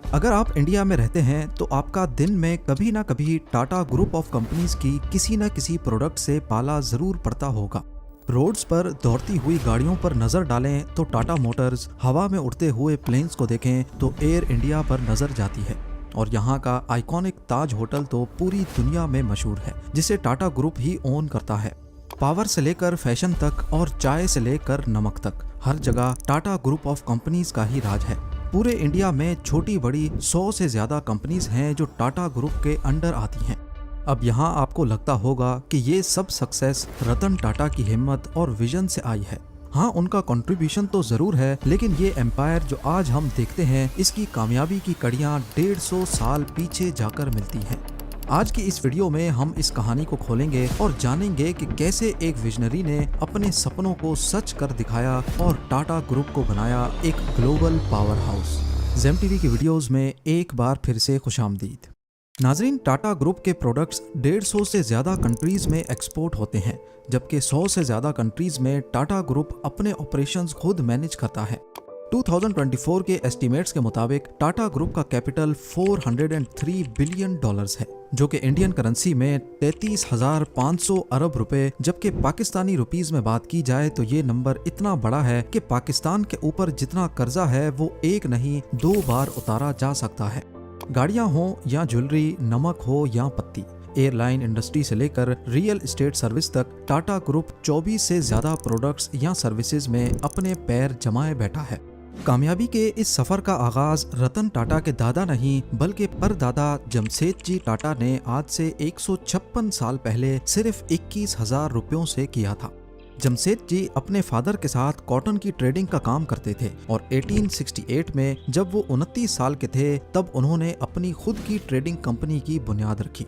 अगर आप इंडिया में रहते हैं तो आपका दिन में कभी ना कभी टाटा ग्रुप ऑफ कंपनीज की किसी न किसी प्रोडक्ट से पाला जरूर पड़ता होगा। रोड्स पर दौड़ती हुई गाड़ियों पर नजर डालें तो टाटा मोटर्स, हवा में उड़ते हुए प्लेन्स को देखें तो एयर इंडिया पर नजर जाती है, और यहाँ का आइकॉनिक ताज होटल तो पूरी दुनिया में मशहूर है, जिसे टाटा ग्रुप ही ओन करता है। पावर से लेकर फैशन तक और चाय से लेकर नमक तक हर जगह टाटा ग्रुप ऑफ कंपनीज का ही राज है। पूरे इंडिया में छोटी बड़ी 100 से ज्यादा कंपनीज हैं जो टाटा ग्रुप के अंडर आती हैं। अब यहाँ आपको लगता होगा कि ये सब सक्सेस रतन टाटा की हिम्मत और विजन से आई है। हाँ, उनका कंट्रीब्यूशन तो जरूर है, लेकिन ये एम्पायर जो आज हम देखते हैं इसकी कामयाबी की कड़ियाँ 150 साल पीछे जाकर मिलती हैं। आज की इस वीडियो में हम इस कहानी को खोलेंगे और जानेंगे कि कैसे एक विजनरी ने अपने सपनों को सच कर दिखाया और टाटा ग्रुप को बनाया एक global power house. Zeme TV की वीडियोस में एक बार फिर से खुशामदीद। नाजरीन, टाटा ग्रुप के प्रोडक्ट्स 150 से ज़्यादा कंट्रीज़ में एक्सपोर्ट होते हैं, जबकि 100 से ज़्यादा कंट्रीज़ में टाटा ग्रुप अपने ऑपरेशंस खुद मैनेज करता है। 2024 के एस्टीमेट्स के मुताबिक टाटा ग्रुप का कैपिटल $403 बिलियन है, जो कि इंडियन करेंसी में 33,500 अरब रुपए, जबकि पाकिस्तानी रुपीस में बात की जाए तो ये नंबर इतना बड़ा है कि पाकिस्तान के ऊपर जितना कर्जा है वो एक नहीं 2 बार उतारा जा सकता है। गाड़ियां हो या ज्वेलरी, नमक हो या पत्ती, एयरलाइन इंडस्ट्री से लेकर रियल एस्टेट सर्विस तक टाटा ग्रुप 24 से ज्यादा प्रोडक्ट्स या सर्विसेज में अपने पैर जमाए बैठा है। कामयाबी के इस सफर का आगाज रतन टाटा के दादा नहीं बल्कि परदादा जमशेदजी टाटा ने आज से 156 साल पहले सिर्फ 21,000 रुपयों से किया था। जमशेदजी अपने फादर के साथ कॉटन की ट्रेडिंग का काम करते थे और 1868 में जब वो 29 साल के थे तब उन्होंने अपनी खुद की ट्रेडिंग कंपनी की बुनियाद रखी।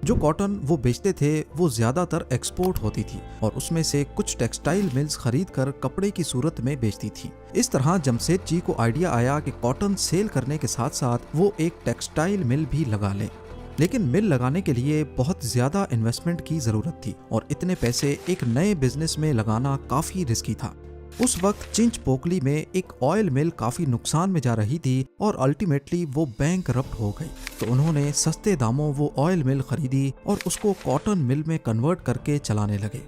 जो कॉटन वो बेचते थे वो ज्यादातर एक्सपोर्ट होती थी और उसमें से कुछ टेक्सटाइल मिल्स खरीद कर कपड़े की सूरत में बेचती थी। इस तरह जमशेदजी को आइडिया आया कि कॉटन सेल करने के साथ साथ वो एक टेक्सटाइल मिल भी लगा लें, लेकिन मिल लगाने के लिए बहुत ज्यादा इन्वेस्टमेंट की जरूरत थी और इतने पैसे एक नए बिजनेस में लगाना काफी रिस्की था। उस वक्त चिंचपोकली में एक ऑयल मिल काफी नुकसान में जा रही थी और अल्टीमेटली वो बैंकरप्ट हो गई, तो उन्होंने सस्ते दामों वो ऑयल मिल खरीदी और उसको कॉटन मिल में कन्वर्ट करके चलाने लगे।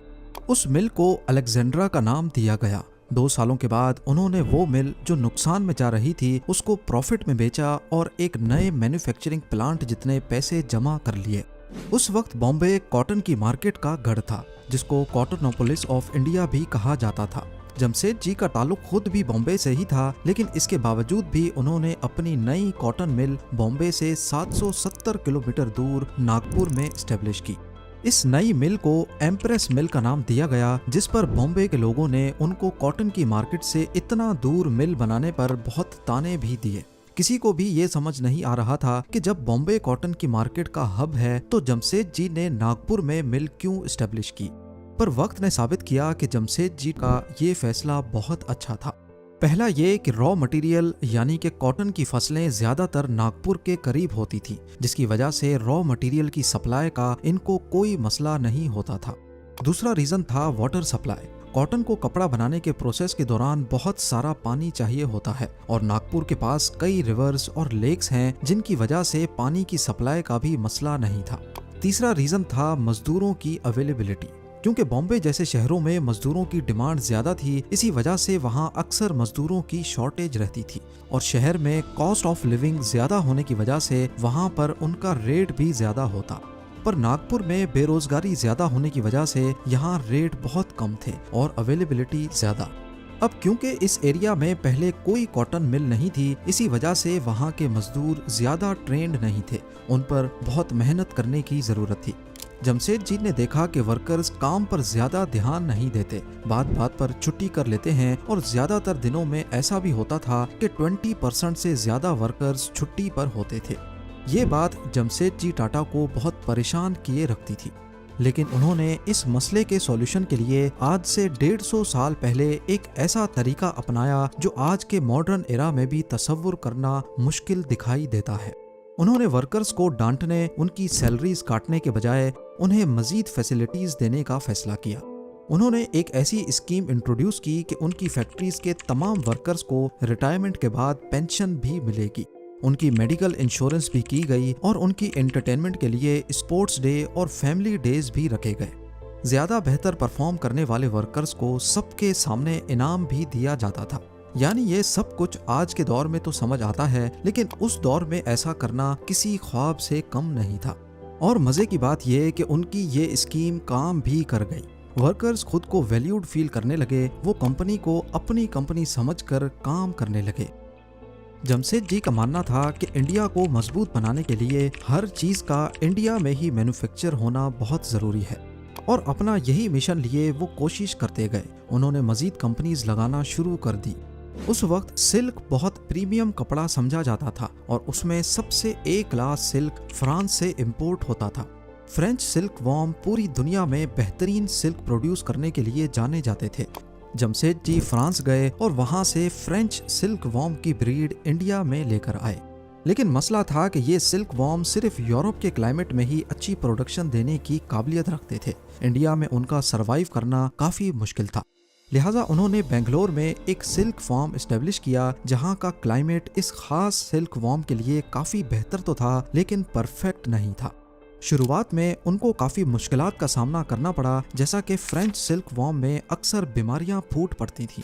उस मिल को अलेक्जेंड्रा का नाम दिया गया। 2 सालों के बाद उन्होंने वो मिल जो नुकसान में जा रही थी उसको प्रॉफिट में बेचा और एक नए मैन्युफैक्चरिंग प्लांट जितने पैसे जमा कर लिए। उस वक्त बॉम्बे कॉटन की मार्केट का गढ़ था, जिसको कॉटनोपोलिस ऑफ इंडिया भी कहा जाता था। जमशेदजी का ताल्लुक खुद भी बॉम्बे से ही था, लेकिन इसके बावजूद भी उन्होंने अपनी नई कॉटन मिल बॉम्बे से 770 किलोमीटर दूर नागपुर में स्टैब्लिश की। इस नई मिल को एम्प्रेस मिल का नाम दिया गया, जिस पर बॉम्बे के लोगों ने उनको कॉटन की मार्केट से इतना दूर मिल बनाने पर बहुत ताने भी दिए। किसी को भी ये समझ नहीं आ रहा था कि जब बॉम्बे कॉटन की मार्केट का हब है तो जमशेदजी ने नागपुर में मिल क्यों स्टैब्लिश की। पर वक्त ने साबित किया कि जमशेदजी का ये फैसला बहुत अच्छा था। पहला ये कि रॉ मटेरियल यानी कि कॉटन की फसलें ज्यादातर नागपुर के करीब होती थी, जिसकी वजह से रॉ मटेरियल की सप्लाई का इनको कोई मसला नहीं होता था। दूसरा रीजन था वाटर सप्लाई। कॉटन को कपड़ा बनाने के प्रोसेस के दौरान बहुत सारा पानी चाहिए होता है और नागपुर के पास कई रिवर्स और लेक्स हैं, जिनकी वजह से पानी की सप्लाई का भी मसला नहीं था। तीसरा रीजन था मजदूरों की अवेलेबिलिटी। क्योंकि बॉम्बे जैसे शहरों में मजदूरों की डिमांड ज्यादा थी, इसी वजह से वहाँ अक्सर मजदूरों की शॉर्टेज रहती थी और शहर में कॉस्ट ऑफ लिविंग ज्यादा होने की वजह से वहाँ पर उनका रेट भी ज्यादा होता। पर नागपुर में बेरोजगारी ज्यादा होने की वजह से यहाँ रेट बहुत कम थे और अवेलेबिलिटी ज्यादा। अब क्योंकि इस एरिया में पहले कोई कॉटन मिल नहीं थी, इसी वजह से वहाँ के मजदूर ज्यादा ट्रेंड नहीं थे, उन पर बहुत मेहनत करने की जरूरत थी। जमशेदजी ने देखा कि वर्कर्स काम पर ज्यादा ध्यान नहीं देते, बात बात पर छुट्टी कर लेते हैं और ज्यादातर दिनों में ऐसा भी होता था कि 20% से ज्यादा वर्कर्स छुट्टी पर होते थे। ये बात जमशेदजी टाटा को बहुत परेशान किए रखती थी, लेकिन उन्होंने इस मसले के सॉल्यूशन के लिए आज से 150 साल पहले एक ऐसा तरीका अपनाया जो आज के मॉडर्न एरा में भी तसव्वुर करना मुश्किल दिखाई देता है। उन्होंने वर्कर्स को डांटने, उनकी सैलरीज काटने के बजाय उन्हें मजीद फैसिलिटीज देने का फैसला किया। उन्होंने एक ऐसी स्कीम इंट्रोड्यूस की कि उनकी फैक्ट्रीज के तमाम वर्कर्स को रिटायरमेंट के बाद पेंशन भी मिलेगी। उनकी मेडिकल इंश्योरेंस भी की गई और उनकी एंटरटेनमेंट के लिए स्पोर्ट्स डे और फैमिली डेज भी रखे गए। ज्यादा बेहतर परफॉर्म करने वाले वर्कर्स को सबके सामने इनाम भी दिया जाता था। यानी ये सब कुछ आज के दौर में तो समझ आता है, लेकिन उस दौर में ऐसा करना किसी ख्वाब से कम नहीं था। और मजे की बात यह कि उनकी ये स्कीम काम भी कर गई। वर्कर्स खुद को वैल्यूड फील करने लगे, वो कंपनी को अपनी कंपनी समझकर काम करने लगे। जमशेद जी का मानना था कि इंडिया को मजबूत बनाने के लिए हर चीज का इंडिया में ही मैन्युफैक्चर होना बहुत जरूरी है, और अपना यही मिशन लिए वो कोशिश करते गए। उन्होंने मजीद कंपनीज लगाना शुरू कर दी। उस वक्त सिल्क बहुत प्रीमियम कपड़ा समझा जाता था और उसमें सबसे ए क्लास सिल्क फ्रांस से इंपोर्ट होता था। फ्रेंच सिल्क वॉर्म पूरी दुनिया में बेहतरीन सिल्क प्रोड्यूस करने के लिए जाने जाते थे। जमशेद जी फ्रांस गए और वहां से फ्रेंच सिल्क वॉर्म की ब्रीड इंडिया में लेकर आए। लेकिन मसला था कि ये सिल्क वॉर्म सिर्फ यूरोप के क्लाइमेट में ही अच्छी प्रोडक्शन देने की काबिलियत रखते थे। इंडिया में उनका सरवाइव करना काफी मुश्किल था। लिहाजा उन्होंने बेंगलोर में एक सिल्क फार्म एस्टेब्लिश किया, जहां का क्लाइमेट इस खास सिल्क वॉर्म के लिए काफी बेहतर तो था, लेकिन परफेक्ट नहीं था। शुरुआत में उनको काफी मुश्किलात का सामना करना पड़ा, जैसा कि फ्रेंच सिल्क वॉर्म में अक्सर बीमारियां फूट पड़ती थी।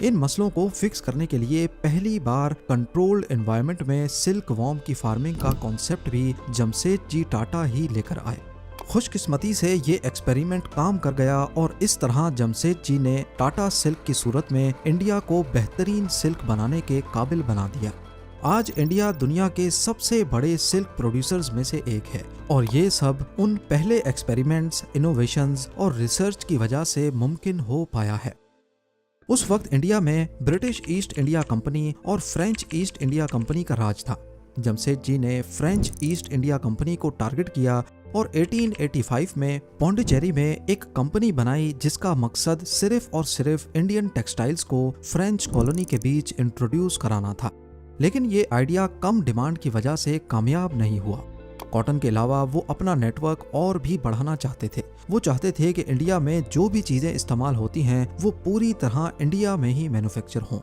इन मसलों को फिक्स करने के लिए पहली बार कंट्रोल्ड एनवायरनमेंट में सिल्क वॉर्म की फार्मिंग का कॉन्सेप्ट भी जमशेद जी टाटा ही लेकर आए। खुशकिस्मती से ये एक्सपेरिमेंट काम कर गया और इस तरह जमशेद जी ने टाटा सिल्क की सूरत में इंडिया को बेहतरीन सिल्क बनाने के काबिल बना दिया। आज इंडिया दुनिया के सबसे बड़े सिल्क प्रोड्यूसर्स में से एक है, और ये सब उन पहले एक्सपेरिमेंट्स, इनोवेशंस और रिसर्च की वजह से मुमकिन हो पाया है। उस वक्त इंडिया में ब्रिटिश ईस्ट इंडिया कंपनी और फ्रेंच ईस्ट इंडिया कंपनी का राज था। जमशेद जी ने फ्रेंच ईस्ट इंडिया कंपनी को टारगेट किया और 1885 में पौंडीचेरी में एक कंपनी बनाई, जिसका मकसद सिर्फ और सिर्फ इंडियन टेक्सटाइल्स को फ्रेंच कॉलोनी के बीच इंट्रोड्यूस कराना था। लेकिन ये आइडिया कम डिमांड की वजह से कामयाब नहीं हुआ। कॉटन के अलावा वो अपना नेटवर्क और भी बढ़ाना चाहते थे। वो चाहते थे कि इंडिया में जो भी चीजें इस्तेमाल होती हैं वो पूरी तरह इंडिया में ही मैन्युफैक्चर हों।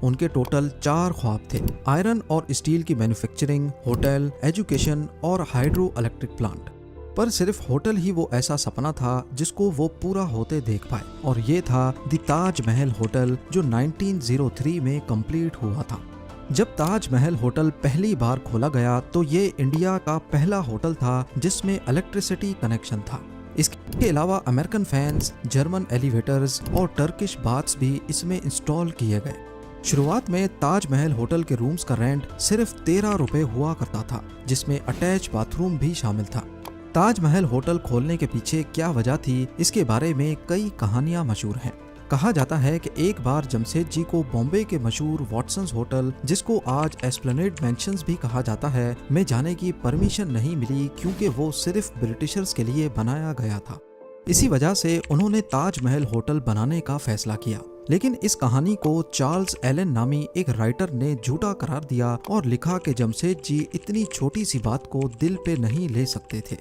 उनके टोटल 4 ख्वाब थे: आयरन और स्टील की मैन्युफैक्चरिंग, होटल, एजुकेशन और हाइड्रो इलेक्ट्रिक प्लांट। पर सिर्फ होटल ही वो ऐसा सपना था जिसको वो पूरा होते देख पाए, और ये था द ताज महल होटल, जो 1903 में कंप्लीट हुआ था। जब ताज महल होटल पहली बार खोला गया तो ये इंडिया का पहला होटल था जिसमें इलेक्ट्रिसिटी कनेक्शन था। इसके अलावा अमेरिकन फैंस, जर्मन एलिवेटर्स और टर्किश बाथ्स भी इसमें इंस्टॉल किए गए। शुरुआत में ताज महल होटल के रूम्स का रेंट सिर्फ 13 रुपए हुआ करता था, जिसमें अटैच बाथरूम भी शामिल था। ताज महल होटल खोलने के पीछे क्या वजह थी, इसके बारे में कई कहानियां मशहूर हैं। कहा जाता है कि एक बार जमशेद जी को बॉम्बे के मशहूर वॉटसन्स होटल, जिसको आज एस्प्लेनेड मेंशंस भी कहा जाता है, में जाने की परमिशन नहीं मिली, क्योंकि वो सिर्फ ब्रिटिशर्स के लिए बनाया गया था। इसी वजह से उन्होंने ताज महल होटल बनाने का फैसला किया। लेकिन इस कहानी को चार्ल्स एलन नामी एक राइटर ने झूठा करार दिया और लिखा कि जमशेद जी इतनी छोटी सी बात को दिल पे नहीं ले सकते थे,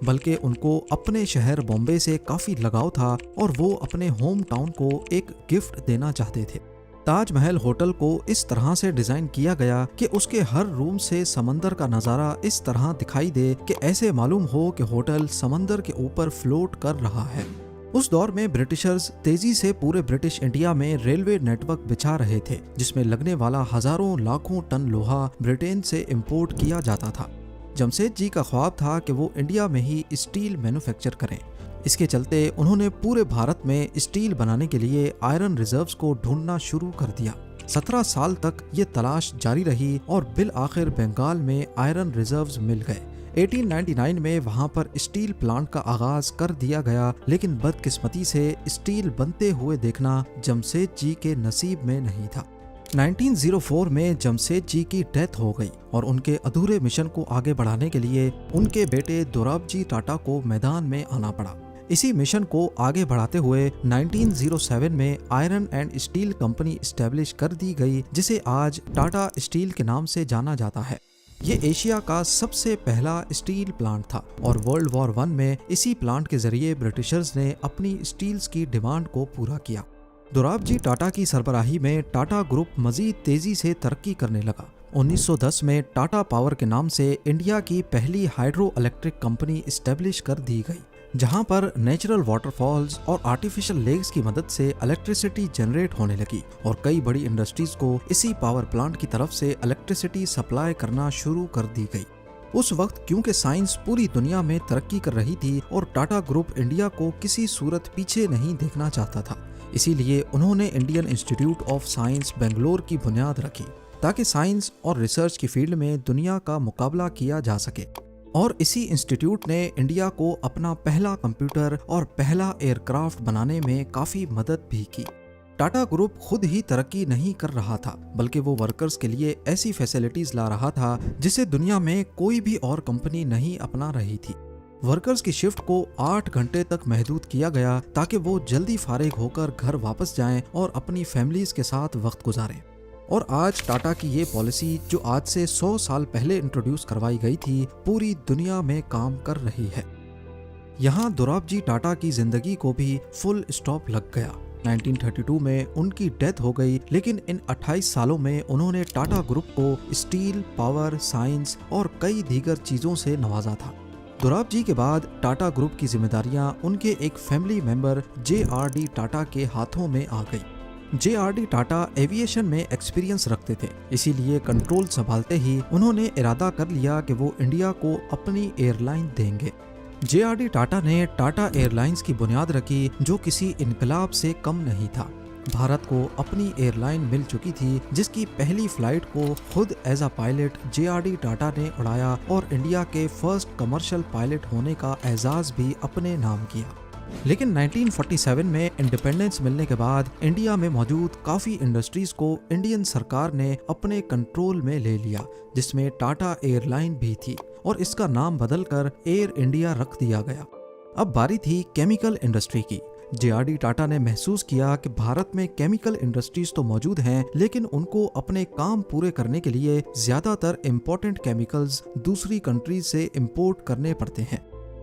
बल्कि उनको अपने शहर बॉम्बे से काफी लगाव था और वो अपने होम टाउन को एक गिफ्ट देना चाहते थे। ताज महल होटल को इस तरह से डिजाइन किया गया कि उसके हर रूम से समंदर का नजारा इस तरह दिखाई दे कि ऐसे मालूम हो कि होटल समंदर के ऊपर फ्लोट कर रहा है। उस दौर में ब्रिटिशर्स तेजी से पूरे ब्रिटिश इंडिया में रेलवे नेटवर्क बिछा रहे थे, जिसमें लगने वाला हजारों लाखों टन लोहा ब्रिटेन से इंपोर्ट किया जाता था। जमशेद जी का ख्वाब था कि वो इंडिया में ही स्टील मैन्युफैक्चर करें। इसके चलते उन्होंने पूरे भारत में स्टील बनाने के लिए आयरन रिजर्व्स को ढूंढना शुरू कर दिया। 17 साल तक ये तलाश जारी रही और बिल आखिर बंगाल में आयरन रिजर्व्स मिल गए। 1899 में वहां पर स्टील प्लांट का आगाज कर दिया गया, लेकिन बदकिस्मती से स्टील बनते हुए देखना जमशेद जी के नसीब में नहीं था। 1904 में जमशेद जी की डेथ हो गई और उनके अधूरे मिशन को आगे बढ़ाने के लिए उनके बेटे दोराबजी टाटा को मैदान में आना पड़ा। इसी मिशन को आगे बढ़ाते हुए 1907 में iron and steel company establish कर दी गई, जिसे आज टाटा स्टील के नाम से जाना जाता है। ये एशिया का सबसे पहला स्टील प्लांट था और वर्ल्ड वॉर 1 में इसी प्लांट के जरिए ब्रिटिशर्स ने अपनी स्टील्स की डिमांड को पूरा किया। दोराबजी टाटा की सरबराही में टाटा ग्रुप मजीद तेजी से तरक्की करने लगा। 1910 में टाटा पावर के नाम से इंडिया की पहली हाइड्रो इलेक्ट्रिक कंपनी इस्टेब्लिश कर दी गई, जहां पर नेचुरल वाटरफॉल्स और आर्टिफिशियल लेक्स की मदद से इलेक्ट्रिसिटी जनरेट होने लगी और कई बड़ी इंडस्ट्रीज को इसी पावर प्लांट की तरफ से इलेक्ट्रिसिटी सप्लाई करना शुरू कर दी गई। उस वक्त क्योंकि साइंस पूरी दुनिया में तरक्की कर रही थी और टाटा ग्रुप इंडिया को किसी सूरत पीछे नहीं देखना चाहता था, इसीलिए उन्होंने Indian institute of science Bangalore की बुनियाद रखी ताकि साइंस और रिसर्च की फील्ड में दुनिया का मुकाबला किया जा सके। और इसी इंस्टीट्यूट ने इंडिया को अपना पहला कंप्यूटर और पहला एयरक्राफ्ट बनाने में काफी मदद भी की। टाटा ग्रुप खुद ही तरक्की नहीं कर रहा था, बल्कि वो वर्कर्स के लिए ऐसी फैसिलिटीज ला रहा था जिसे दुनिया में कोई भी और कंपनी नहीं अपना रही थी। वर्कर्स की शिफ्ट को 8 घंटे तक महदूद किया गया ताकि वो जल्दी फारिग होकर घर वापस जाएं और अपनी फैमिलीज के साथ वक्त गुजारें। और आज टाटा की ये पॉलिसी, जो आज से 100 साल पहले इंट्रोड्यूस करवाई गई थी, पूरी दुनिया में काम कर रही है। यहाँ दोराबजी टाटा की जिंदगी को भी फुल स्टॉप लग गया। 1932 में उनकी डेथ हो गई, लेकिन इन 28 सालों में उन्होंने टाटा ग्रुप को स्टील, पावर, साइंस और कई दीगर चीजों से नवाजा था। दोराबजी के बाद टाटा ग्रुप की जिम्मेदारियां उनके एक फैमिली मेंबर JRD टाटा के हाथों में आ गई। JRD टाटा एविएशन में एक्सपीरियंस रखते थे, इसीलिए कंट्रोल संभालते ही उन्होंने इरादा कर लिया कि वो इंडिया को अपनी एयरलाइन देंगे। JRD टाटा ने टाटा एयरलाइंस की बुनियाद रखी, जो किसी इनकलाब से कम नहीं था। भारत को अपनी एयरलाइन मिल चुकी थी, जिसकी पहली फ्लाइट को खुद as a pilot JRD Tata ने उड़ाया और इंडिया के फर्स्ट कमर्शियल पायलट होने का एजाज भी अपने नाम किया। लेकिन 1947 में इंडिपेंडेंस मिलने के बाद इंडिया में मौजूद काफ़ी इंडस्ट्रीज को इंडियन सरकार ने अपने कंट्रोल में ले लिया, जिसमें टाटा एयरलाइन भी थी और इसका नाम बदलकर एयर इंडिया रख दिया गया। अब बारी थी केमिकल इंडस्ट्री की। JRD टाटा ने महसूस किया कि भारत में केमिकल इंडस्ट्रीज तो मौजूद हैं, लेकिन उनको अपने काम पूरे करने के लिए ज्यादातर इम्पोर्टेंट केमिकल्स दूसरी कंट्रीज से इम्पोर्ट करने पड़ते हैं।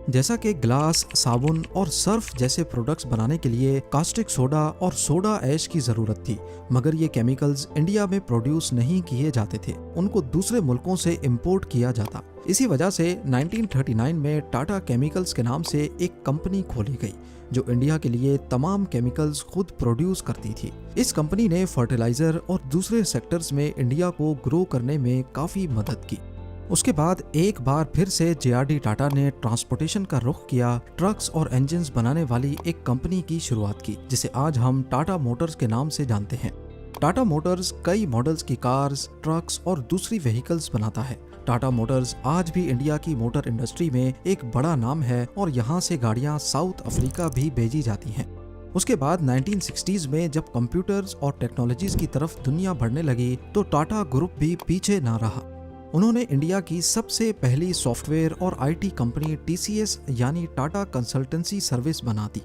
जैसा कि ग्लास, साबुन और सर्फ जैसे प्रोडक्ट्स बनाने के लिए कास्टिक सोडा और सोडा ऐश की जरूरत थी, मगर ये केमिकल्स इंडिया में प्रोड्यूस नहीं किए जाते थे, उनको दूसरे मुल्कों से इंपोर्ट किया जाता। इसी वजह से 1939 में टाटा केमिकल्स के नाम से एक कंपनी खोली गई, जो इंडिया के लिए तमाम केमिकल्स खुद प्रोड्यूस करती थी। इस कंपनी ने फर्टिलाइजर और दूसरे सेक्टर्स में इंडिया को ग्रो करने में काफी मदद की। उसके बाद एक बार फिर से JRD टाटा ने ट्रांसपोर्टेशन का रुख किया, ट्रक्स और इंजन्स बनाने वाली एक कंपनी की शुरुआत की, जिसे आज हम टाटा मोटर्स के नाम से जानते हैं। टाटा मोटर्स कई मॉडल्स की कार्स, ट्रक्स और दूसरी व्हीकल्स बनाता है। टाटा मोटर्स आज भी इंडिया की मोटर इंडस्ट्री में एक बड़ा नाम है और यहाँ से गाड़ियाँ साउथ अफ्रीका भी भेजी जाती हैं। उसके बाद 1960s में जब कंप्यूटर्स और टेक्नोलॉजीज की तरफ दुनिया बढ़ने लगी, तो टाटा ग्रुप भी पीछे ना रहा। उन्होंने इंडिया की सबसे पहली सॉफ्टवेयर और IT कंपनी TCS यानी टाटा कंसल्टेंसी सर्विस बना दी।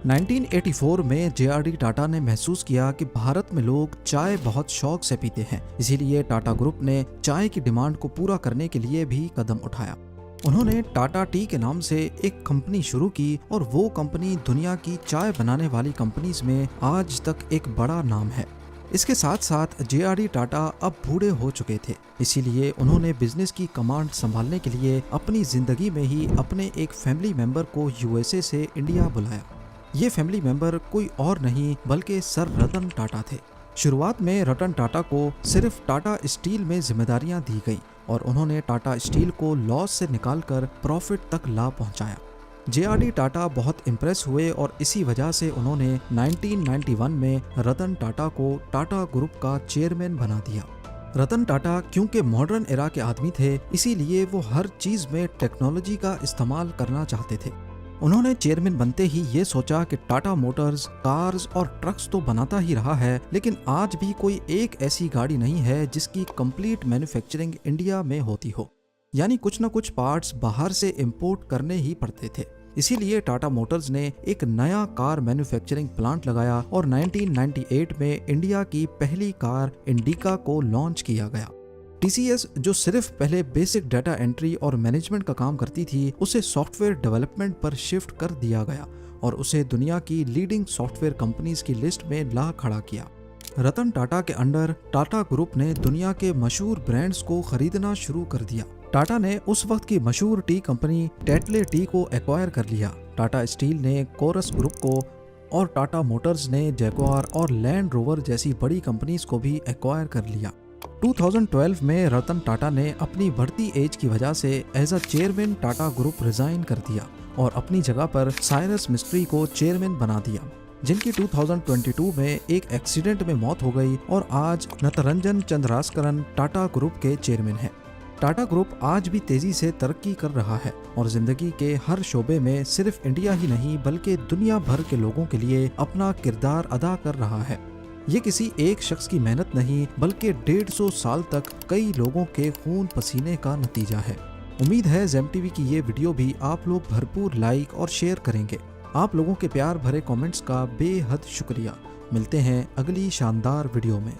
1984 में JRD टाटा ने महसूस किया कि भारत में लोग चाय बहुत शौक से पीते हैं, इसीलिए टाटा ग्रुप ने चाय की डिमांड को पूरा करने के लिए भी कदम उठाया। उन्होंने टाटा टी के नाम से एक कंपनी शुरू की और वो कंपनी दुनिया की चाय बनाने वाली कंपनीज में आज तक एक बड़ा नाम है। इसके साथ साथ JRD टाटा अब बूढ़े हो चुके थे, इसीलिए उन्होंने बिजनेस की कमांड संभालने के लिए अपनी जिंदगी में ही अपने एक फैमिली मेंबर को USA से इंडिया बुलाया। ये फैमिली मेंबर कोई और नहीं बल्कि सर रतन टाटा थे। शुरुआत में रतन टाटा को सिर्फ टाटा स्टील में जिम्मेदारियां दी गई और उन्होंने टाटा स्टील को लॉस से निकालकर प्रॉफिट तक ला पहुंचाया। JRD टाटा बहुत इम्प्रेस हुए और इसी वजह से उन्होंने 1991 में रतन टाटा को टाटा ग्रुप का चेयरमैन बना दिया। रतन टाटा क्योंकि मॉडर्न एरा के आदमी थे, इसीलिए वो हर चीज में टेक्नोलॉजी का इस्तेमाल करना चाहते थे। उन्होंने चेयरमैन बनते ही ये सोचा कि टाटा मोटर्स कार्स और ट्रक्स तो बनाता ही रहा है, लेकिन आज भी कोई एक ऐसी गाड़ी नहीं है जिसकी कंप्लीट मैन्युफैक्चरिंग इंडिया में होती हो, यानी कुछ न कुछ पार्ट्स बाहर से इंपोर्ट करने ही पड़ते थे। इसीलिए टाटा मोटर्स ने एक नया कार मैन्युफैक्चरिंग प्लांट लगाया और 1998 में इंडिया की पहली कार इंडिका को लॉन्च किया गया। TCS जो सिर्फ पहले बेसिक डाटा एंट्री और मैनेजमेंट का काम करती थी, उसे सॉफ्टवेयर डेवलपमेंट पर शिफ्ट कर दिया गया और उसे दुनिया की लीडिंग सॉफ्टवेयर कंपनीज की लिस्ट में ला खड़ा किया। रतन टाटा के अंडर टाटा ग्रुप ने दुनिया के मशहूर ब्रांड्स को खरीदना शुरू कर दिया। टाटा ने उस वक्त की मशहूर टी कंपनी टेटले टी को एक्वायर कर लिया। टाटा स्टील ने कोरस ग्रुप को और टाटा मोटर्स ने जैगुआर और लैंड रोवर जैसी बड़ी कंपनीज को भी एक्वायर कर लिया। 2012 में रतन टाटा ने अपनी बढ़ती एज की वजह से as a chairman Tata group resign कर दिया और अपनी जगह पर साइरस मिस्ट्री को चेयरमैन बना दिया, जिनकी 2022 में एक एक्सीडेंट में मौत हो गई और आज नटरंजन चंद्रास्करन टाटा ग्रुप के चेयरमैन हैं। टाटा ग्रुप आज भी तेजी से तरक्की कर रहा है और जिंदगी के हर शोबे में सिर्फ इंडिया ही नहीं बल्कि दुनिया भर के लोगों के लिए अपना किरदार अदा कर रहा है। ये किसी एक शख्स की मेहनत नहीं बल्कि 150 साल तक कई लोगों के खून पसीने का नतीजा है। उम्मीद है ज़ेम टीवी की ये वीडियो भी आप लोग भरपूर लाइक और शेयर करेंगे। आप लोगों के प्यार भरे कमेंट्स का बेहद शुक्रिया। मिलते हैं अगली शानदार वीडियो में।